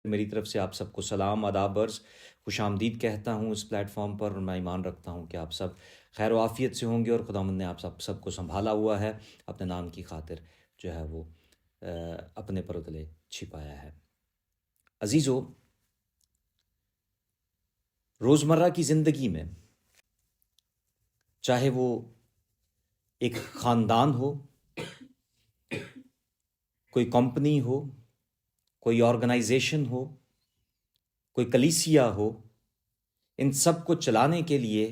میری طرف سے آپ سب کو سلام آداب عرض خوش آمدید کہتا ہوں اس پلیٹ فارم پر، اور میں ایمان رکھتا ہوں کہ آپ سب خیر و عافیت سے ہوں گے اور خداوند نے آپ سب کو سنبھالا ہوا ہے، اپنے نام کی خاطر جو ہے وہ اپنے پر تلے چھپایا ہے۔ عزیزو، روزمرہ کی زندگی میں چاہے وہ ایک خاندان ہو، کوئی کمپنی ہو، کوئی آرگنائزیشن ہو، کوئی کلیسیا ہو، ان سب کو چلانے کے لیے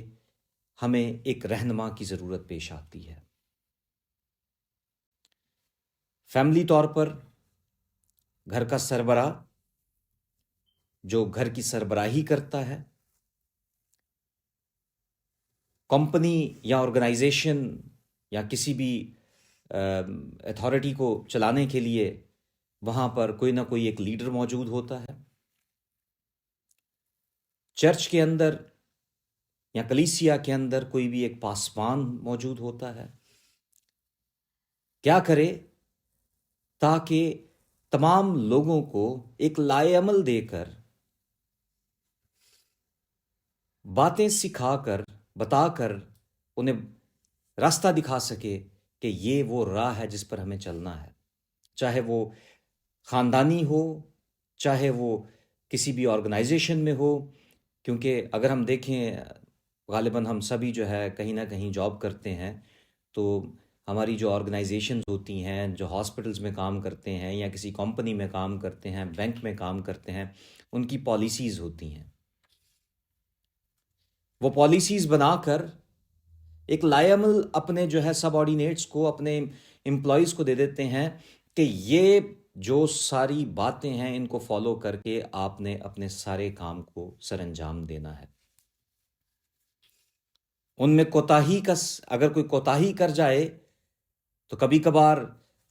ہمیں ایک رہنما کی ضرورت پیش آتی ہے۔ فیملی طور پر گھر کا سربراہ جو گھر کی سربراہی کرتا ہے، کمپنی یا آرگنائزیشن یا کسی بھی اتھارٹی کو چلانے کے لیے وہاں پر کوئی نہ کوئی ایک لیڈر موجود ہوتا ہے۔ چرچ کے اندر یا کلیسیا کے اندر کوئی بھی ایک پاسبان موجود ہوتا ہے۔ کیا کرے تاکہ تمام لوگوں کو ایک لائے عمل دے کر، باتیں سکھا کر، بتا کر انہیں راستہ دکھا سکے کہ یہ وہ راہ ہے جس پر ہمیں چلنا ہے، چاہے وہ خاندانی ہو، چاہے وہ کسی بھی آرگنائزیشن میں ہو۔ کیونکہ اگر ہم دیکھیں، غالباً ہم سبھی جو ہے کہیں نہ کہیں جاب کرتے ہیں، تو ہماری جو آرگنائزیشنز ہوتی ہیں، جو ہاسپٹلز میں کام کرتے ہیں یا کسی کمپنی میں کام کرتے ہیں، بینک میں کام کرتے ہیں، ان کی پالیسیز ہوتی ہیں۔ وہ پالیسیز بنا کر ایک لائے عمل اپنے جو ہے سب آرڈینیٹس کو، اپنے امپلائیز کو دے دیتے ہیں کہ یہ جو ساری باتیں ہیں ان کو فالو کر کے آپ نے اپنے سارے کام کو سر انجام دینا ہے۔ ان میں کوتاہی کا اگر کوئی کوتاہی کر جائے تو کبھی کبھار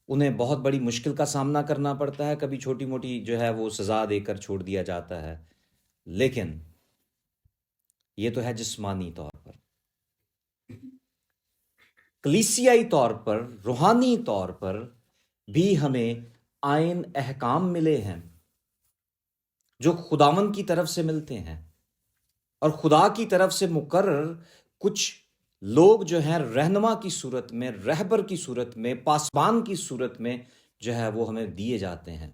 انہیں بہت بڑی مشکل کا سامنا کرنا پڑتا ہے، کبھی چھوٹی موٹی جو ہے وہ سزا دے کر چھوڑ دیا جاتا ہے۔ لیکن یہ تو ہے جسمانی طور پر۔ کلیسیائی طور پر، روحانی طور پر بھی ہمیں آئین احکام ملے ہیں جو خداوند کی طرف سے ملتے ہیں، اور خدا کی طرف سے مقرر کچھ لوگ جو ہیں رہنما کی صورت میں، رہبر کی صورت میں، پاسبان کی صورت میں جو ہے وہ ہمیں دیے جاتے ہیں،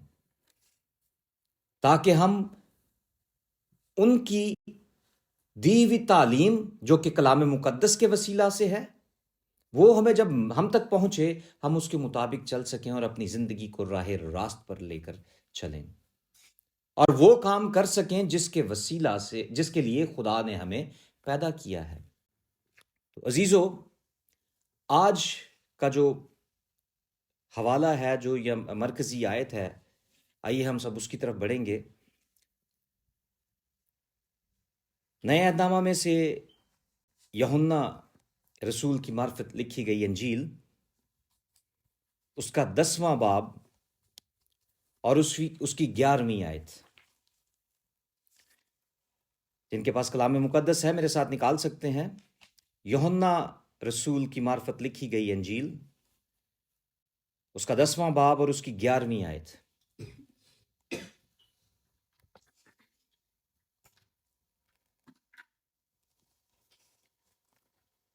تاکہ ہم ان کی دی ہوئی تعلیم جو کہ کلام مقدس کے وسیلہ سے ہے، وہ ہمیں جب ہم تک پہنچے ہم اس کے مطابق چل سکیں اور اپنی زندگی کو راہ راست پر لے کر چلیں، اور وہ کام کر سکیں جس کے وسیلہ سے، جس کے لیے خدا نے ہمیں پیدا کیا ہے۔ تو عزیزو، آج کا جو حوالہ ہے، جو یہ مرکزی آیت ہے، آئیے ہم سب اس کی طرف بڑھیں گے۔ نئے عہد نامہ میں سے یوحنا رسول کی معرفت لکھی گئی انجیل، اس کا 10واں باب اور اس کی 11ویں آیت۔ جن کے پاس کلام مقدس ہے میرے ساتھ نکال سکتے ہیں۔ یوحنا رسول کی معرفت لکھی گئی انجیل، اس کا 10واں باب اور اس کی 11ویں آیت۔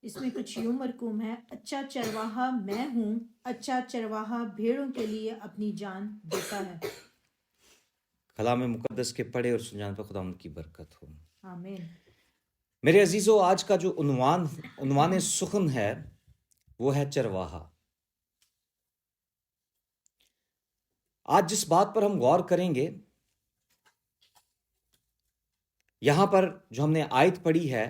اس میں کچھ یوں مرقوم ہے: اچھا چرواہا میں ہوں، اچھا چرواہا بھیڑوں کے لیے اپنی جان دیتا ہے۔ کلام مقدس کے پڑھے اور سنجان پر خدا ان کی برکت ہو، آمین۔ میرے عزیزو، آج کا جو عنوان سخن ہے وہ ہے چرواہا۔ آج جس بات پر ہم غور کریں گے، یہاں پر جو ہم نے آیت پڑھی ہے،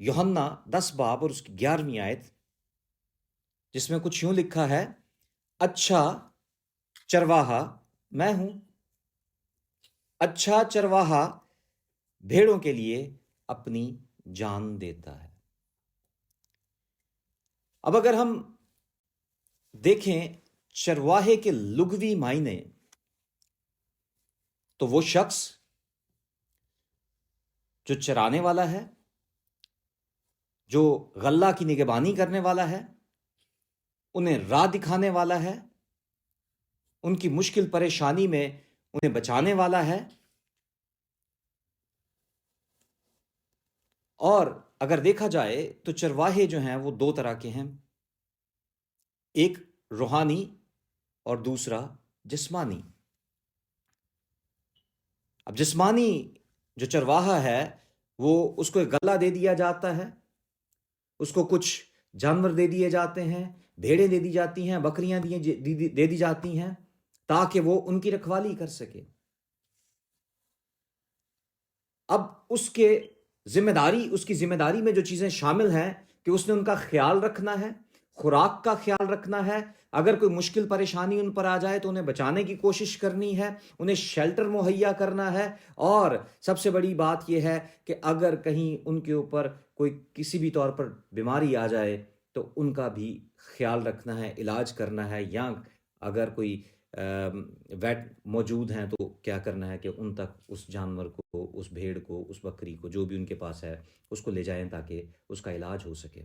یوحنا 10 باب اور اس کی 11ویں آیت، جس میں کچھ یوں لکھا ہے: اچھا چرواہا میں ہوں، اچھا چرواہا بھیڑوں کے لیے اپنی جان دیتا ہے۔ اب اگر ہم دیکھیں چرواہے کے لغوی معنی، تو وہ شخص جو چرانے والا ہے، جو غلہ کی نگہبانی کرنے والا ہے، انہیں راہ دکھانے والا ہے، ان کی مشکل پریشانی میں انہیں بچانے والا ہے. اور اگر دیکھا جائے تو چرواہے جو ہیں وہ دو طرح کے ہیں، ایک روحانی اور دوسرا جسمانی. اب جسمانی جو چرواہا ہے وہ اس کو ایک غلہ دے دیا جاتا ہے، اس کو کچھ جانور دے دیے جاتے ہیں، بھیڑیں دے دی جاتی ہیں، بکریاں دے دی جاتی ہیں تاکہ وہ ان کی رکھوالی کر سکے. اب اس کی ذمہ داری میں جو چیزیں شامل ہیں کہ اس نے ان کا خیال رکھنا ہے، خوراک کا خیال رکھنا ہے، اگر کوئی مشکل پریشانی ان پر آ جائے تو انہیں بچانے کی کوشش کرنی ہے، انہیں شیلٹر مہیا کرنا ہے، اور سب سے بڑی بات یہ ہے کہ اگر کہیں ان کے اوپر کوئی کسی بھی طور پر بیماری آ جائے تو ان کا بھی خیال رکھنا ہے، علاج کرنا ہے، یا اگر کوئی ویٹ موجود ہیں تو کیا کرنا ہے کہ ان تک اس جانور کو، اس بھیڑ کو، اس بکری کو، جو بھی ان کے پاس ہے، اس کو لے جائیں تاکہ اس کا علاج ہو سکے.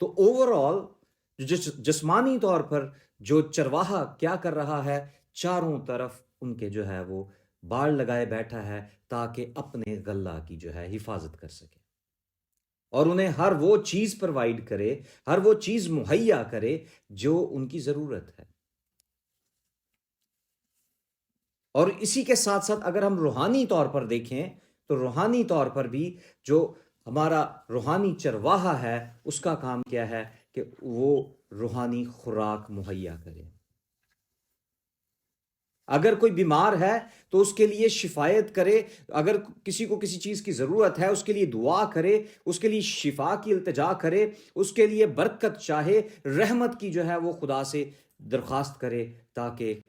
تو اوور آل جسمانی طور پر جو چرواہا کیا کر رہا ہے، چاروں طرف ان کے جو ہے وہ باڑ لگائے بیٹھا ہے تاکہ اپنے غلہ کی جو ہے حفاظت کر سکے، اور انہیں ہر وہ چیز پروائیڈ کرے، ہر وہ چیز مہیا کرے جو ان کی ضرورت ہے. اور اسی کے ساتھ ساتھ اگر ہم روحانی طور پر دیکھیں تو روحانی طور پر بھی جو ہمارا روحانی چرواہا ہے اس کا کام کیا ہے کہ وہ روحانی خوراک مہیا کرے. اگر کوئی بیمار ہے تو اس کے لیے شفایت کرے، اگر کسی کو کسی چیز کی ضرورت ہے اس کے لیے دعا کرے، اس کے لیے شفا کی التجا کرے، اس کے لیے برکت چاہے، رحمت کی جو ہے وہ خدا سے درخواست کرے تاکہ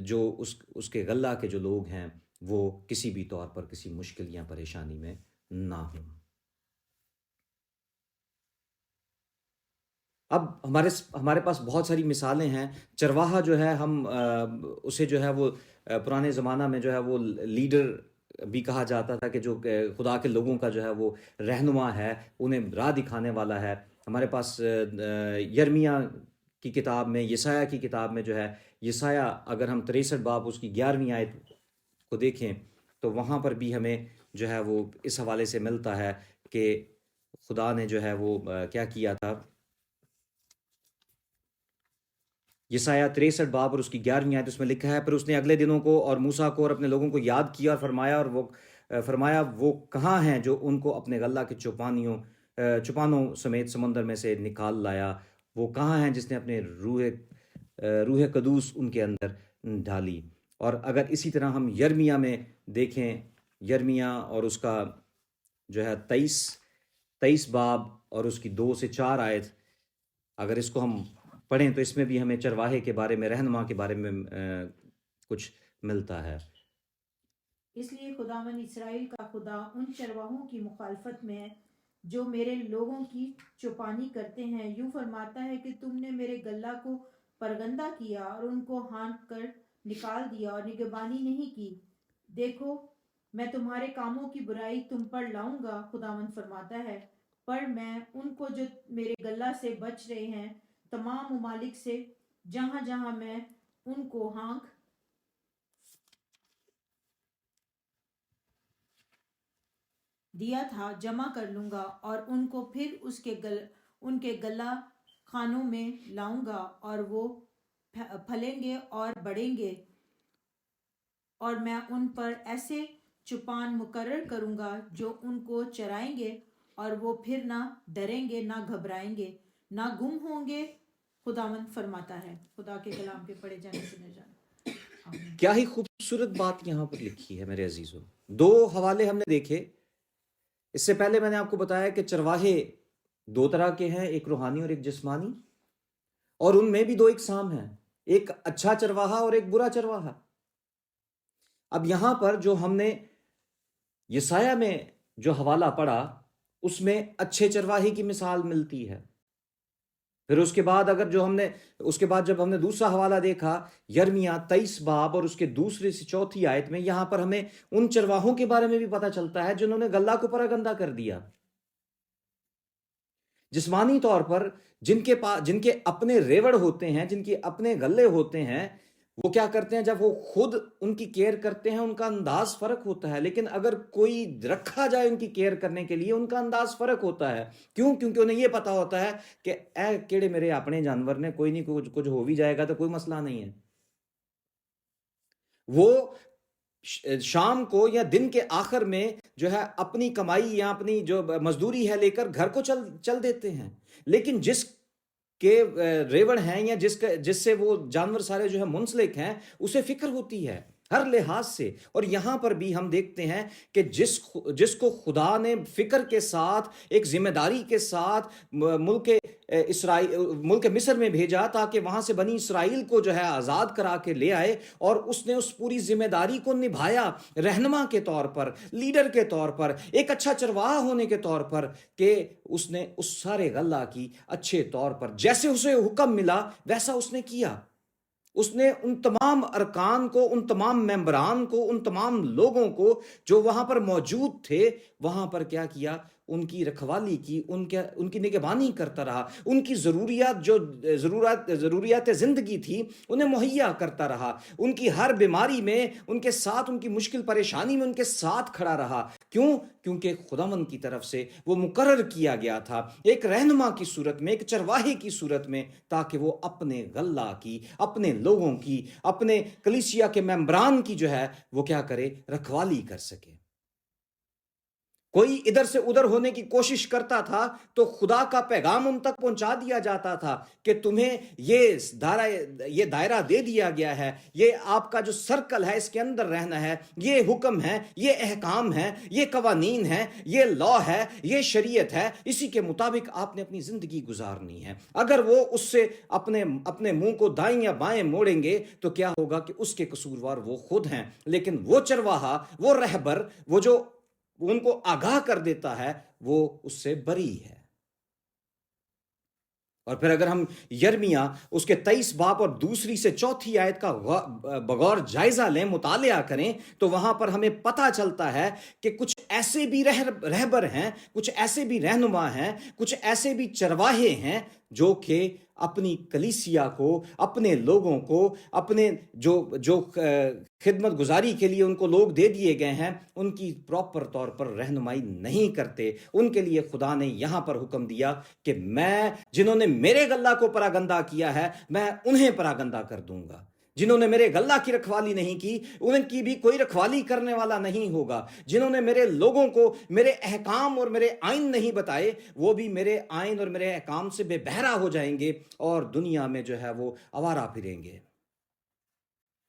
جو اس کے غلہ کے جو لوگ ہیں وہ کسی بھی طور پر کسی مشکل یا پریشانی میں نہ ہوں. اب ہمارے پاس بہت ساری مثالیں ہیں. چرواہا جو ہے ہم اسے جو ہے وہ پرانے زمانہ میں جو ہے وہ لیڈر بھی کہا جاتا تھا، کہ جو خدا کے لوگوں کا جو ہے وہ رہنما ہے، انہیں راہ دکھانے والا ہے. ہمارے پاس یرمیہ کی کتاب میں، یسایہ کی کتاب میں جو ہے، یسایہ اگر ہم 63 باب اس کی 11ویں آیت کو دیکھیں تو وہاں پر بھی ہمیں جو ہے وہ اس حوالے سے ملتا ہے کہ خدا نے جو ہے وہ کیا کیا تھا. یسایہ 63 باب اور اس کی 11ویں آیت، اس میں لکھا ہے، پھر اس نے اگلے دنوں کو اور موسیٰ کو اور اپنے لوگوں کو یاد کیا اور فرمایا وہ کہاں ہیں جو ان کو اپنے غلہ کے چوپانوں سمیت سمندر میں سے نکال لایا، وہ کہاں ہیں جس نے اپنے روح قدوس ان کے اندر ڈالی. اور اگر اسی طرح ہم یرمیہ میں دیکھیں، یرمیہ اور اس کا جو ہے 23 باب اور اس کی 2 سے 4 آیت، اگر اس کو ہم پڑھیں تو اس میں بھی ہمیں چرواہے کے بارے میں، رہنما کے بارے میں کچھ ملتا ہے. اس لیے خداوند اسرائیل کا خدا ان چرواہوں کی مخالفت میں جو میرے لوگوں کی چوپانی کرتے ہیں یوں فرماتا ہے کہ تم نے میرے غلہ کو پرگندہ کیا اور ان کو ہانک کر نکال دیا اور نگہبانی نہیں کی. دیکھو میں تمہارے کاموں کی برائی تم پر لاؤں گا، خداوند فرماتا ہے، پر میں ان کو جو میرے غلہ سے بچ رہے ہیں تمام ممالک سے، جہاں جہاں میں ان کو ہانک دیا تھا جمع کر لوں گا، اور ان کو پھر ان کے غلہ خانوں میں لاؤں گا، اور وہ پھلیں گے اور بڑھیں گے، اور میں ان پر ایسے چوپان مقرر کروں گا جو ان کو چرائیں گے، اور وہ پھر نہ ڈریں گے، نہ گھبرائیں گے، نہ گم ہوں گے، خداوند فرماتا ہے. خدا کے کلام کے پڑھے جانے سے نہ جانا. کیا ہی خوبصورت بات یہاں پر لکھی ہے میرے عزیزوں. 2 حوالے ہم نے دیکھے. اس سے پہلے میں نے آپ کو بتایا کہ چرواہے 2 طرح کے ہیں، ایک روحانی اور ایک جسمانی، اور ان میں بھی 2 اقسام ہیں، ایک اچھا چرواہا اور ایک برا چرواہا. اب یہاں پر جو ہم نے یسایہ میں جو حوالہ پڑھا اس میں اچھے چرواہے کی مثال ملتی ہے. پھر اس کے بعد جب ہم نے دوسرا حوالہ دیکھا یرمیہ 23 باب اور اس کے 2 سے 4 آیت میں، یہاں پر ہمیں ان چرواہوں کے بارے میں بھی پتہ چلتا ہے جنہوں نے غلہ کو پراگندہ کر دیا. جسمانی طور پر جن کے اپنے ریوڑ ہوتے ہیں، جن کے اپنے غلے ہوتے ہیں، وہ کیا کرتے ہیں، جب وہ خود ان کی کیئر کرتے ہیں ان کا انداز فرق ہوتا ہے، لیکن اگر کوئی رکھا جائے ان کی کیئر کرنے کے لیے ان کا انداز فرق ہوتا ہے۔ کیوں؟ کیونکہ انہیں یہ پتا ہوتا ہے کہ اے کیڑے میرے اپنے جانور نے، کوئی نہیں، کچھ ہو بھی جائے گا تو کوئی مسئلہ نہیں ہے۔ وہ شام کو یا دن کے آخر میں جو ہے اپنی کمائی یا اپنی جو مزدوری ہے لے کر گھر کو چل دیتے ہیں، لیکن جس کے ریوڑ ہیں یا جس سے وہ جانور سارے جو ہے منسلک ہیں، اسے فکر ہوتی ہے ہر لحاظ سے۔ اور یہاں پر بھی ہم دیکھتے ہیں کہ جس کو خدا نے فکر کے ساتھ، ایک ذمہ داری کے ساتھ ملک مصر میں بھیجا تاکہ وہاں سے بنی اسرائیل کو جو ہے آزاد کرا کے لے آئے، اور اس نے اس پوری ذمہ داری کو نبھایا رہنما کے طور پر، لیڈر کے طور پر، ایک اچھا چرواہا ہونے کے طور پر، کہ اس نے اس سارے غلہ کی اچھے طور پر جیسے اسے حکم ملا ویسا اس نے کیا۔ اس نے ان تمام ارکان کو، ان تمام ممبران کو، ان تمام لوگوں کو جو وہاں پر موجود تھے، وہاں پر کیا کیا؟ ان کی رکھوالی کی، ان کی نگہبانی کرتا رہا، ان کی ضروریات زندگی تھی انہیں مہیا کرتا رہا، ان کی ہر بیماری میں ان کے ساتھ، ان کی مشکل پریشانی میں ان کے ساتھ کھڑا رہا۔ کیوں؟ کیونکہ خداوند کی طرف سے وہ مقرر کیا گیا تھا ایک رہنما کی صورت میں، ایک چرواہے کی صورت میں، تاکہ وہ اپنے غلہ کی، اپنے لوگوں کی، اپنے کلیسیا کے ممبران کی جو ہے وہ کیا کرے؟ رکھوالی کر سکے۔ کوئی ادھر سے ادھر ہونے کی کوشش کرتا تھا تو خدا کا پیغام ان تک پہنچا دیا جاتا تھا کہ تمہیں یہ دائرہ دے دیا گیا ہے، یہ آپ کا جو سرکل ہے اس کے اندر رہنا ہے، یہ حکم ہے، یہ احکام ہے، یہ قوانین ہے، یہ لا ہے، یہ شریعت ہے، اسی کے مطابق آپ نے اپنی زندگی گزارنی ہے۔ اگر وہ اس سے اپنے منہ کو دائیں یا بائیں موڑیں گے تو کیا ہوگا کہ اس کے قصوروار وہ خود ہیں، لیکن وہ چرواہا، وہ رہبر، وہ جو ان کو آگاہ کر دیتا ہے، وہ اس سے بری ہے۔ اور پھر اگر ہم یرمیا اس کے 23 باب اور 2 سے 4 آیت کا بغور جائزہ لیں، مطالعہ کریں، تو وہاں پر ہمیں پتہ چلتا ہے کہ کچھ ایسے بھی رہبر ہیں، کچھ ایسے بھی رہنما ہیں، کچھ ایسے بھی چرواہے ہیں جو کہ اپنی کلیسیا کو، اپنے لوگوں کو، اپنے جو خدمت گزاری کے لیے ان کو لوگ دے دیے گئے ہیں، ان کی پراپر طور پر رہنمائی نہیں کرتے۔ ان کے لیے خدا نے یہاں پر حکم دیا کہ میں جنہوں نے میرے غلہ کو پراگندہ کیا ہے، میں انہیں پراگندہ کر دوں گا۔ جنہوں نے میرے غلہ کی رکھوالی نہیں کی، ان کی بھی کوئی رکھوالی کرنے والا نہیں ہوگا۔ جنہوں نے میرے لوگوں کو میرے احکام اور میرے آئین نہیں بتائے، وہ بھی میرے آئین اور میرے احکام سے بے بہرا ہو جائیں گے اور دنیا میں جو ہے وہ آوارہ پھریں گے۔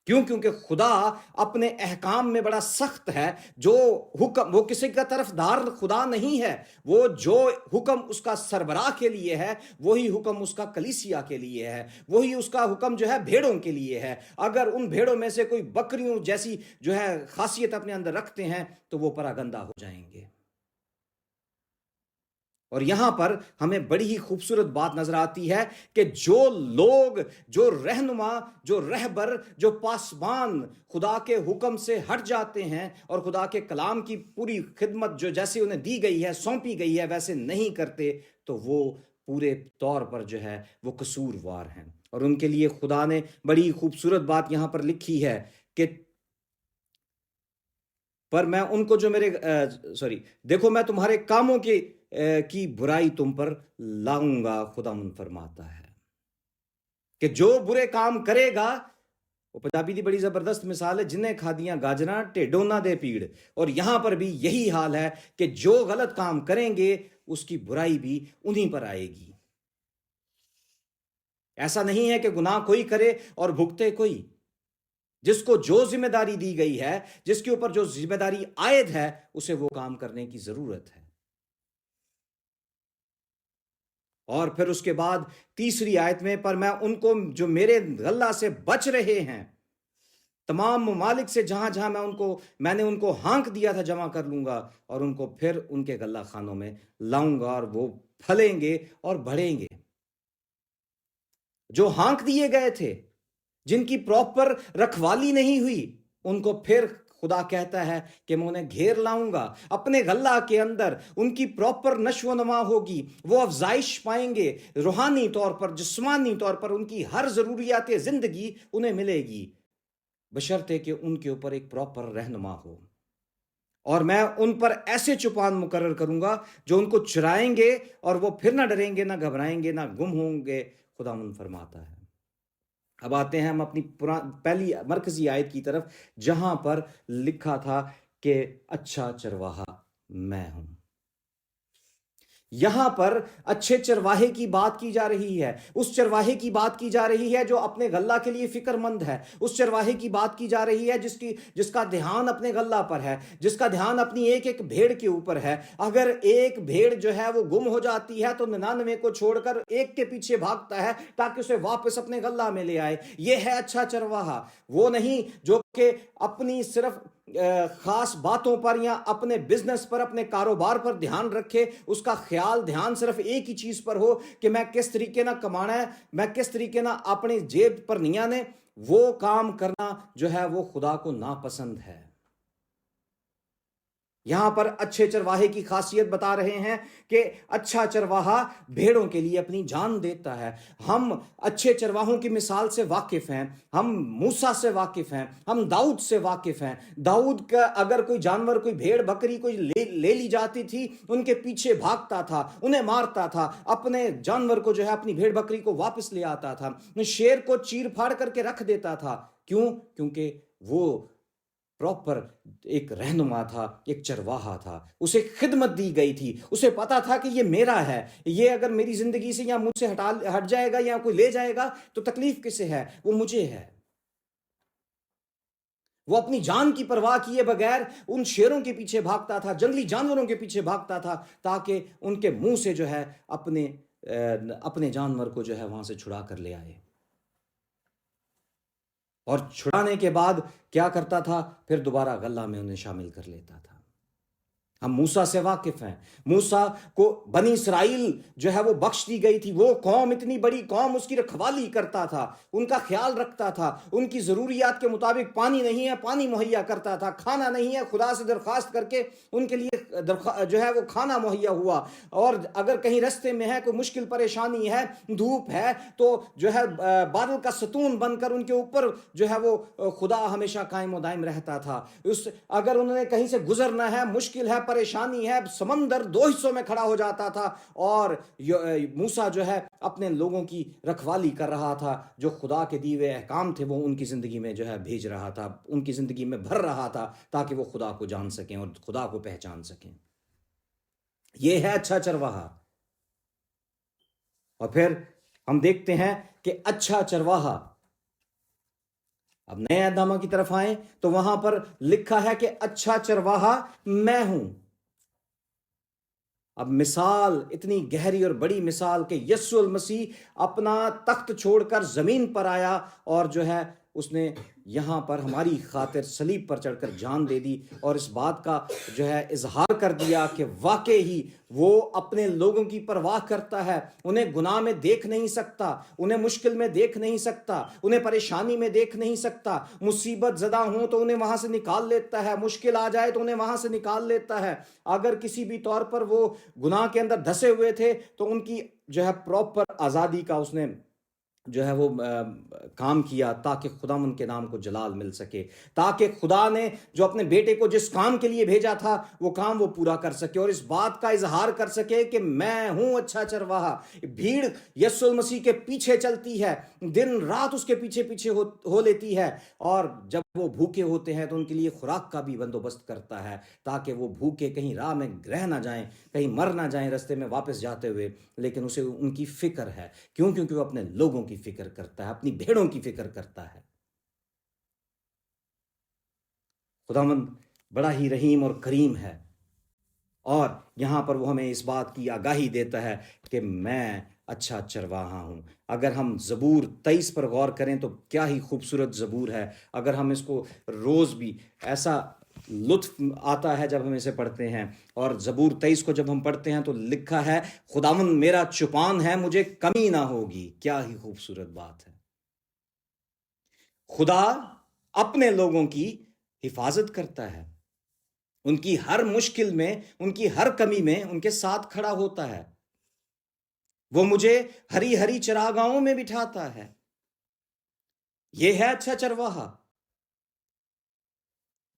کیوں؟ کیونکہ خدا اپنے احکام میں بڑا سخت ہے۔ جو حکم، وہ کسی کا طرفدار خدا نہیں ہے، وہ جو حکم اس کا سربراہ کے لیے ہے وہی حکم اس کا کلیسیا کے لیے ہے، وہی اس کا حکم جو ہے بھیڑوں کے لیے ہے۔ اگر ان بھیڑوں میں سے کوئی بکریوں جیسی جو ہے خاصیت اپنے اندر رکھتے ہیں تو وہ پراگندہ ہو جائیں گے۔ اور یہاں پر ہمیں بڑی ہی خوبصورت بات نظر آتی ہے کہ جو لوگ، جو رہنما، جو رہبر، جو پاسبان خدا کے حکم سے ہٹ جاتے ہیں اور خدا کے کلام کی پوری خدمت جو جیسے انہیں دی گئی ہے، سونپی گئی ہے، ویسے نہیں کرتے، تو وہ پورے طور پر جو ہے وہ قصوروار ہیں۔ اور ان کے لیے خدا نے بڑی خوبصورت بات یہاں پر لکھی ہے کہ پر میں ان کو جو دیکھو میں تمہارے کاموں کی برائی تم پر لاؤں گا، خدا من فرماتا ہے کہ جو برے کام کرے گا، وہ پنجابی دی بڑی زبردست مثال ہے، جنہیں کھا دیاں گاجراں ٹھیڈوں نہ دے پیڑ۔ اور یہاں پر بھی یہی حال ہے کہ جو غلط کام کریں گے اس کی برائی بھی انہی پر آئے گی۔ ایسا نہیں ہے کہ گناہ کوئی کرے اور بھگتے کوئی۔ جس کو جو ذمہ داری دی گئی ہے، جس کے اوپر جو ذمہ داری عائد ہے، اسے وہ کام کرنے کی ضرورت ہے۔ اور پھر اس کے بعد 3 آیت میں، پر میں ان کو جو میرے غلہ سے بچ رہے ہیں، تمام ممالک سے جہاں جہاں میں نے ان کو ہانک دیا تھا جمع کر لوں گا، اور ان کو پھر ان کے غلہ خانوں میں لاؤں گا، اور وہ پھلیں گے اور بڑھیں گے۔ جو ہانک دیے گئے تھے، جن کی پراپر رکھوالی نہیں ہوئی، ان کو پھر خدا کہتا ہے کہ میں انہیں گھیر لاؤں گا اپنے غلہ کے اندر، ان کی پراپر نشو و نما ہوگی، وہ افزائش پائیں گے روحانی طور پر، جسمانی طور پر، ان کی ہر ضروریات زندگی انہیں ملے گی، بشرطے کہ ان کے اوپر ایک پراپر رہنما ہو۔ اور میں ان پر ایسے چوپان مقرر کروں گا جو ان کو چرائیں گے، اور وہ پھر نہ ڈریں گے، نہ گھبرائیں گے، نہ گم ہوں گے، خداوند فرماتا ہے۔ اب آتے ہیں ہم اپنی پہلی مرکزی آیت کی طرف، جہاں پر لکھا تھا کہ اچھا چرواہا میں ہوں۔ یہاں پر اچھے چرواہے کی بات کی جا رہی ہے، اس چرواہے کی بات کی جا رہی ہے جو اپنے غلہ کے لیے فکر مند ہے، اس چرواہے کی بات کی جا رہی ہے جس کا دھیان اپنے غلہ پر ہے، جس کا دھیان اپنی ایک ایک بھیڑ کے اوپر ہے۔ اگر ایک بھیڑ جو ہے وہ گم ہو جاتی ہے تو 99 کو چھوڑ کر ایک کے پیچھے بھاگتا ہے تاکہ اسے واپس اپنے غلہ میں لے آئے۔ یہ ہے اچھا چرواہا، وہ نہیں جو کہ اپنی صرف خاص باتوں پر یا اپنے بزنس پر، اپنے کاروبار پر دھیان رکھے، اس کا خیال دھیان صرف ایک ہی چیز پر ہو کہ میں کس طریقے نہ کمانا ہے، میں کس طریقے نہ اپنی جیب پر نہیں آنے۔ وہ کام کرنا جو ہے وہ خدا کو ناپسند ہے۔ یہاں پر اچھے چرواہے کی خاصیت بتا رہے ہیں کہ اچھا چرواہا بھیڑوں کے لیے اپنی جان دیتا ہے۔ ہم اچھے چرواہوں کی مثال سے واقف ہیں، ہم موسیٰ سے واقف ہیں، ہم داؤد سے واقف ہیں۔ داؤد کا اگر کوئی جانور، کوئی بھیڑ بکری کوئی لے لی جاتی تھی، ان کے پیچھے بھاگتا تھا، انہیں مارتا تھا، اپنے جانور کو جو ہے اپنی بھیڑ بکری کو واپس لے آتا تھا، شیر کو چیر پھاڑ کر کے رکھ دیتا تھا۔ کیوں؟ کیونکہ وہ پراپر ایک رہنما تھا، ایک چرواہا تھا، اسے خدمت دی گئی تھی، اسے پتا تھا کہ یہ میرا ہے، یہ اگر میری زندگی سے یا مجھ سے ہٹ جائے گا یا کوئی لے جائے گا تو تکلیف کسے ہے؟ وہ مجھے ہے۔ وہ اپنی جان کی پرواہ کیے بغیر ان شیروں کے پیچھے بھاگتا تھا، جنگلی جانوروں کے پیچھے بھاگتا تھا، تاکہ ان کے منہ سے جو ہے اپنے جانور کو جو ہے وہاں سے چھڑا کر لے آئے۔ اور چھڑانے کے بعد کیا کرتا تھا؟ پھر دوبارہ غلہ میں انہیں شامل کر لیتا تھا۔ ہم موسیٰ سے واقف ہیں۔ موسیٰ کو بنی اسرائیل جو ہے وہ بخش دی گئی تھی، وہ قوم، اتنی بڑی قوم، اس کی رکھوالی کرتا تھا، ان کا خیال رکھتا تھا، ان کی ضروریات کے مطابق پانی نہیں ہے پانی مہیا کرتا تھا، کھانا نہیں ہے خدا سے درخواست کر کے ان کے لیے جو ہے وہ کھانا مہیا ہوا۔ اور اگر کہیں رستے میں ہے کوئی مشکل پریشانی ہے، دھوپ ہے، تو جو ہے بادل کا ستون بن کر ان کے اوپر جو ہے وہ خدا ہمیشہ قائم و دائم رہتا تھا۔ اگر انہوں نے کہیں سے گزرنا ہے، مشکل ہے، پریشانی ہے، سمندر 2 حصوں میں کھڑا ہو جاتا تھا، اور موسیٰ جو ہے اپنے لوگوں کی رکھوالی کر رہا تھا، جو خدا کے دیے ہوئے احکام تھے وہ ان کی زندگی میں جو ہے بھیج رہا تھا، ان کی زندگی میں بھر رہا تھا، تاکہ وہ خدا کو جان سکیں اور خدا کو پہچان سکیں۔ یہ ہے اچھا چرواہا۔ اور پھر ہم دیکھتے ہیں کہ اچھا چرواہا، اب نئے عہد نامہ کی طرف آئیں تو وہاں پر لکھا ہے کہ اچھا چرواہا میں ہوں۔ اب مثال اتنی گہری اور بڑی مثال کہ یسوع المسیح اپنا تخت چھوڑ کر زمین پر آیا، اور جو ہے اس نے یہاں پر ہماری خاطر صلیب پر چڑھ کر جان دے دی، اور اس بات کا جو ہے اظہار کر دیا کہ واقعی ہی وہ اپنے لوگوں کی پرواہ کرتا ہے، انہیں گناہ میں دیکھ نہیں سکتا، انہیں مشکل میں دیکھ نہیں سکتا، انہیں پریشانی میں دیکھ نہیں سکتا، مصیبت زدہ ہوں تو انہیں وہاں سے نکال لیتا ہے، مشکل آ جائے تو انہیں وہاں سے نکال لیتا ہے۔ اگر کسی بھی طور پر وہ گناہ کے اندر دھسے ہوئے تھے تو ان کی جو ہے پراپر آزادی کا اس نے جو ہے وہ کام کیا، تاکہ خدا ان کے نام کو جلال مل سکے، تاکہ خدا نے جو اپنے بیٹے کو جس کام کے لیے بھیجا تھا وہ کام وہ پورا کر سکے، اور اس بات کا اظہار کر سکے کہ میں ہوں اچھا چرواہا۔ بھیڑ یسوع المسیح کے پیچھے چلتی ہے، دن رات اس کے پیچھے پیچھے ہو لیتی ہے، اور جب وہ بھوکے ہوتے ہیں تو ان کے لیے خوراک کا بھی بندوبست کرتا ہے، تاکہ وہ بھوکے کہیں راہ میں رہ نہ جائیں، کہیں مر نہ جائیں رستے میں واپس جاتے ہوئے، لیکن اسے ان کی فکر ہے۔ کیوں؟ کیونکہ وہ اپنے لوگوں کی فکر کرتا ہے، اپنی بھیڑوں کی فکر کرتا ہے۔ خداوند بڑا ہی رحیم اور کریم ہے، اور یہاں پر وہ ہمیں اس بات کی آگاہی دیتا ہے کہ میں اچھا چرواہا ہوں۔ اگر ہم زبور 23 پر غور کریں تو کیا ہی خوبصورت زبور ہے، اگر ہم اس کو روز بھی ایسا لطف آتا ہے جب ہم اسے پڑھتے ہیں۔ اور زبور 23 کو جب ہم پڑھتے ہیں تو لکھا ہے خداوند میرا چوپان ہے، مجھے کمی نہ ہوگی۔ کیا ہی خوبصورت بات ہے۔ خدا اپنے لوگوں کی حفاظت کرتا ہے، ان کی ہر مشکل میں، ان کی ہر کمی میں ان کے ساتھ کھڑا ہوتا ہے۔ وہ مجھے ہری ہری چراگاہوں میں بٹھاتا ہے۔ یہ ہے اچھا چرواہا۔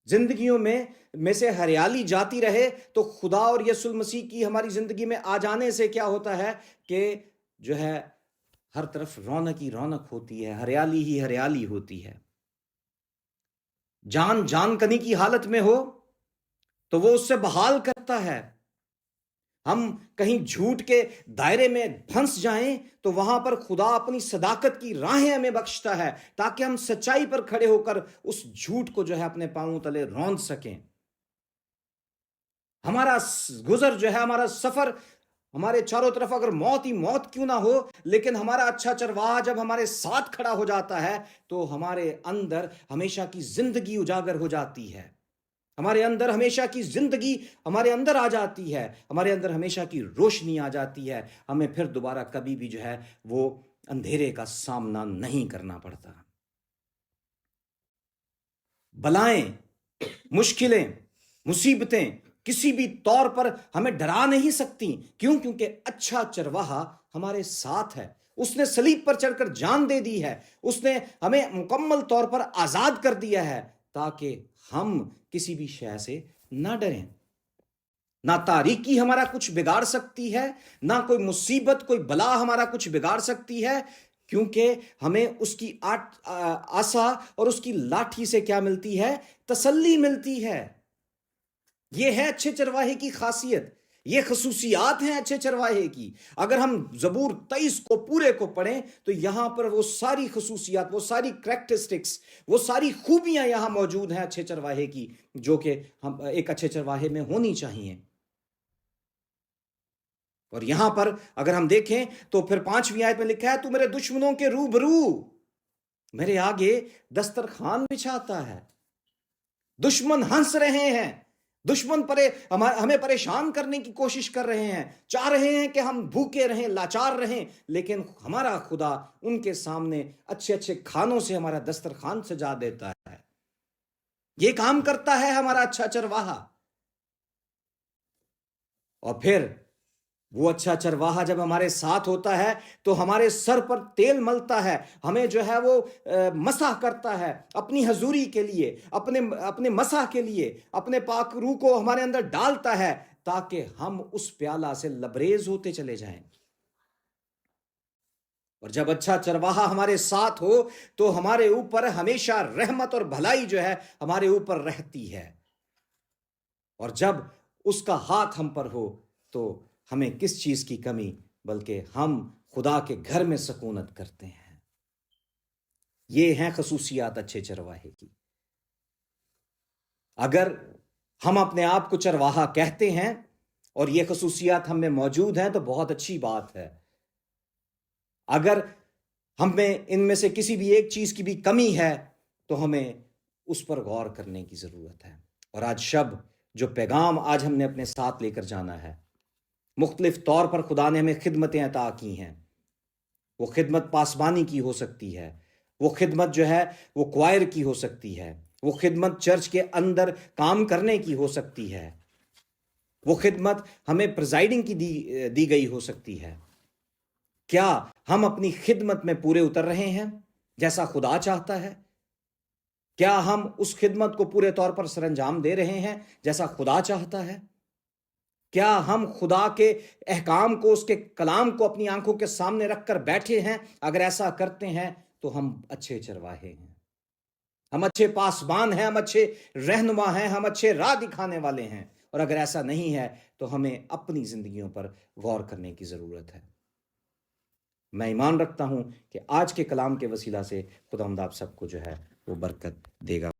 زندگیوں میں سے ہریالی جاتی رہے تو خدا اور یسوع المسیح کی ہماری زندگی میں آ جانے سے کیا ہوتا ہے کہ جو ہے ہر طرف رونق ہی رونق ہوتی ہے، ہریالی ہی ہریالی ہوتی ہے۔ جان کنی کی حالت میں ہو تو وہ اس سے بحال کرتا ہے۔ ہم کہیں جھوٹ کے دائرے میں پھنس جائیں تو وہاں پر خدا اپنی صداقت کی راہیں ہمیں بخشتا ہے تاکہ ہم سچائی پر کھڑے ہو کر اس جھوٹ کو جو ہے اپنے پاؤں تلے روند سکیں۔ ہمارا گزر جو ہے، ہمارا سفر، ہمارے چاروں طرف اگر موت ہی موت کیوں نہ ہو، لیکن ہمارا اچھا چرواہا جب ہمارے ساتھ کھڑا ہو جاتا ہے تو ہمارے اندر ہمیشہ کی زندگی اجاگر ہو جاتی ہے، ہمارے اندر ہمیشہ کی زندگی ہمارے اندر آ جاتی ہے، ہمارے اندر ہمیشہ کی روشنی آ جاتی ہے۔ ہمیں پھر دوبارہ کبھی بھی جو ہے وہ اندھیرے کا سامنا نہیں کرنا پڑتا۔ بلائیں، مشکلیں، مصیبتیں کسی بھی طور پر ہمیں ڈرا نہیں سکتی۔ کیوں؟ کیونکہ اچھا چرواہا ہمارے ساتھ ہے۔ اس نے صلیب پر چڑھ کر جان دے دی ہے، اس نے ہمیں مکمل طور پر آزاد کر دیا ہے تاکہ ہم کسی بھی شے سے نہ ڈریں۔ نہ تاریکی ہمارا کچھ بگاڑ سکتی ہے، نہ کوئی مصیبت، کوئی بلا ہمارا کچھ بگاڑ سکتی ہے، کیونکہ ہمیں اس کی آسا اور اس کی لاٹھی سے کیا ملتی ہے؟ تسلی ملتی ہے۔ یہ ہے اچھے چرواہے کی خاصیت، یہ خصوصیات ہیں اچھے چرواہے کی۔ اگر ہم زبور 23 کو پورے کو پڑھیں تو یہاں پر وہ ساری خصوصیات، وہ ساری کریکٹرسٹکس، وہ ساری خوبیاں یہاں موجود ہیں اچھے چرواہے کی، جو کہ ہم ایک اچھے چرواہے میں ہونی چاہیے۔ اور یہاں پر اگر ہم دیکھیں تو پھر 5ویں آیت میں لکھا ہے، تو میرے دشمنوں کے روبرو میرے آگے دسترخوان بچھاتا ہے۔ دشمن ہنس رہے ہیں، دشمن ہمیں پریشان کرنے کی کوشش کر رہے ہیں، چاہ رہے ہیں کہ ہم بھوکے رہیں، لاچار رہیں، لیکن ہمارا خدا ان کے سامنے اچھے اچھے کھانوں سے ہمارا دسترخوان سجا دیتا ہے۔ یہ کام کرتا ہے ہمارا اچھا چرواہا۔ اور پھر وہ اچھا چرواہا جب ہمارے ساتھ ہوتا ہے تو ہمارے سر پر تیل ملتا ہے، ہمیں جو ہے وہ مسح کرتا ہے اپنی حضوری کے لیے، اپنے مسح کے لیے، اپنے پاک روح کو ہمارے اندر ڈالتا ہے تاکہ ہم اس پیالہ سے لبریز ہوتے چلے جائیں۔ اور جب اچھا چرواہا ہمارے ساتھ ہو تو ہمارے اوپر ہمیشہ رحمت اور بھلائی جو ہے ہمارے اوپر رہتی ہے، اور جب اس کا ہاتھ ہم پر ہو تو ہمیں کس چیز کی کمی، بلکہ ہم خدا کے گھر میں سکونت کرتے ہیں۔ یہ ہیں خصوصیات اچھے چرواہے کی۔ اگر ہم اپنے آپ کو چرواہا کہتے ہیں اور یہ خصوصیات ہم میں موجود ہیں تو بہت اچھی بات ہے۔ اگر ہم میں ان میں سے کسی بھی ایک چیز کی بھی کمی ہے تو ہمیں اس پر غور کرنے کی ضرورت ہے۔ اور آج شب جو پیغام آج ہم نے اپنے ساتھ لے کر جانا ہے، مختلف طور پر خدا نے ہمیں خدمتیں عطا کی ہیں۔ وہ خدمت پاسبانی کی ہو سکتی ہے، وہ خدمت جو ہے وہ کوائر کی ہو سکتی ہے، وہ خدمت چرچ کے اندر کام کرنے کی ہو سکتی ہے، وہ خدمت ہمیں پریزائڈنگ کی دی گئی ہو سکتی ہے۔ کیا ہم اپنی خدمت میں پورے اتر رہے ہیں جیسا خدا چاہتا ہے؟ کیا ہم اس خدمت کو پورے طور پر سر انجام دے رہے ہیں جیسا خدا چاہتا ہے؟ کیا ہم خدا کے احکام کو، اس کے کلام کو اپنی آنکھوں کے سامنے رکھ کر بیٹھے ہیں؟ اگر ایسا کرتے ہیں تو ہم اچھے چرواہے ہیں، ہم اچھے پاسبان ہیں، ہم اچھے رہنما ہیں، ہم اچھے راہ دکھانے والے ہیں۔ اور اگر ایسا نہیں ہے تو ہمیں اپنی زندگیوں پر غور کرنے کی ضرورت ہے۔ میں ایمان رکھتا ہوں کہ آج کے کلام کے وسیلہ سے خداوند آپ سب کو جو ہے وہ برکت دے گا۔